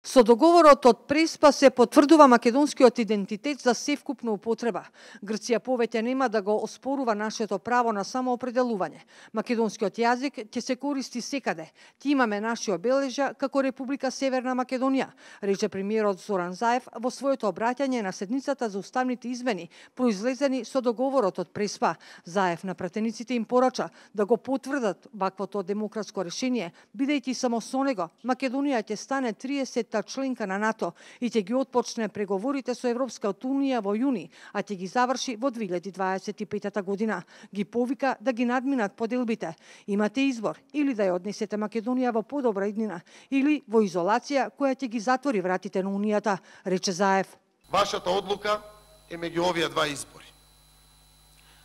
Со договорот од Преспа се потврдува македонскиот идентитет за севкупна употреба. Грција повеќе нема да го оспорува нашето право на самоопределување. Македонскиот јазик ќе се користи секаде. Ќе имаме наши обележја како Република Северна Македонија, рече премиерот Зоран Заев во своето обраќање на седницата за уставните измени, произлезени со договорот од Преспа. Заев на пратениците им порача да го потврдат ваквото демократско решение, бидејќи само со него Македонија ќе стане 30-та членка на НАТО и ќе ги отпочне преговорите со Европската унија во јуни, а ќе ги заврши во 2025 година. Ги повика да ги надминат поделбите. Имате избор, или да ја однесете Македонија во подобра иднина, или во изолација која ќе ги затвори вратите на Унијата, рече Заев. Вашата одлука е меѓу овие два избори.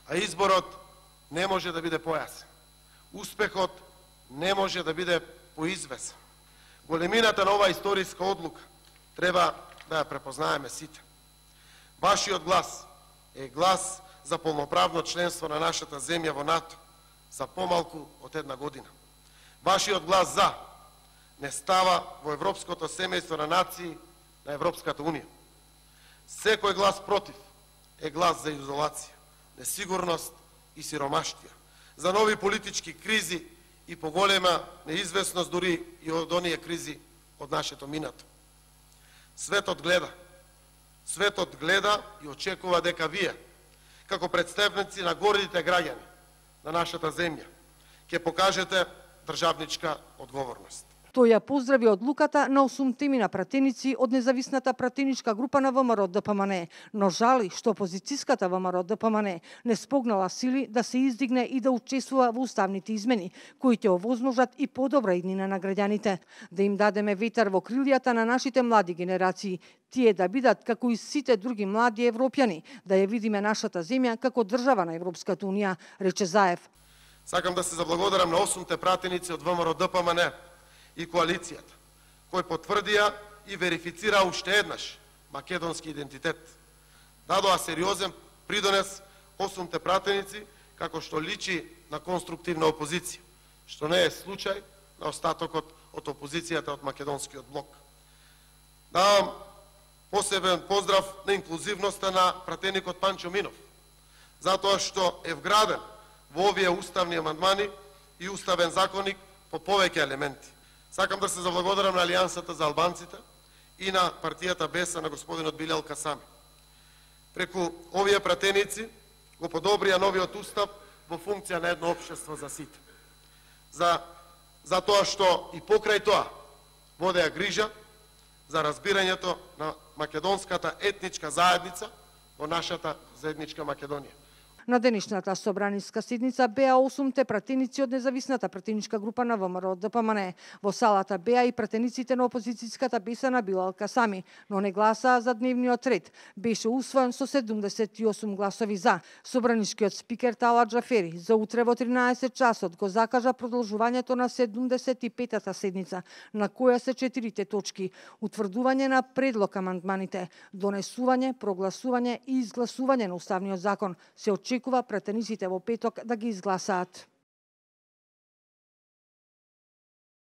А изборот не може да биде појасен. Успехот не може да биде поизвесен. Големината на оваа историска одлука треба да ја препознаеме сите. Вашиот глас е глас за полноправно членство на нашата земја во НАТО за помалку од една година. Вашиот глас за не става во европското семејство на нации на Европската унија. Секој глас против е глас за изолација, несигурност и сиромаштија, за нови политички кризи и поголема неизвестност дури и од оние кризи од нашето минато. Светот гледа и очекува дека вие, како представници на гордите граѓани на нашата земја, ќе покажете државничка одговорност. Тој ја поздрави одлуката на 8 на пратеници од независната пратеничка група на ВМРО ДПМН, но жали што опозицијската ВМРО ДПМН не спогнала сили да се издигне и да учествува во уставните измени, кои ќе овозможат и подобра иднина на граѓаните, да им дадеме ветар во крилјата на нашите млади генерации, тие да бидат како и сите други млади европјани, да ја видиме нашата земја како држава на Европската унија, рече Заев. Сакам да се заблагодарам на 8 пратеници од ВМРО ДПМН и коалицијата, кои потврдија и верифицираа уште еднаш македонски идентитет. Дадоа сериозен придонес 8 пратеници, како што личи на конструктивна опозиција, што не е случај на остатокот од опозицијата од македонскиот блок. Давам посебен поздрав на инклузивноста на пратеникот Панчо Минов, затоа што е вграден во овие уставни амандмани и уставен законник по повеќе елементи. Сакам да се заблагодарам на Алијансата за албанците и на партијата БЕСА на господинот Билјал Касами. Преку овие пратеници го подобрија новиот устав во функција на едно општество за сите. За тоа што и покрај тоа водеа грижа за разбирањето на македонската етничка заедница во нашата заедничка Македонија. На денешната собраниска седница беа 8 пратеници од независната пратеничка група на ВМРО ДПМН. Во салата беа и пратениците на опозицијската БЕСА на Билал Касами, но не гласаа за дневниот ред. Беше усвоен со 78 гласови за. Собранишкиот спикер Талат Джафери за утре во 13 часот го закажа продолжувањето на 75-та седница, на која се 4 точки: утврдување на предлог амандманите, донесување, прогласување и изгласување на уставниот закон. Се очекува пратениците во петок да ги изгласаат.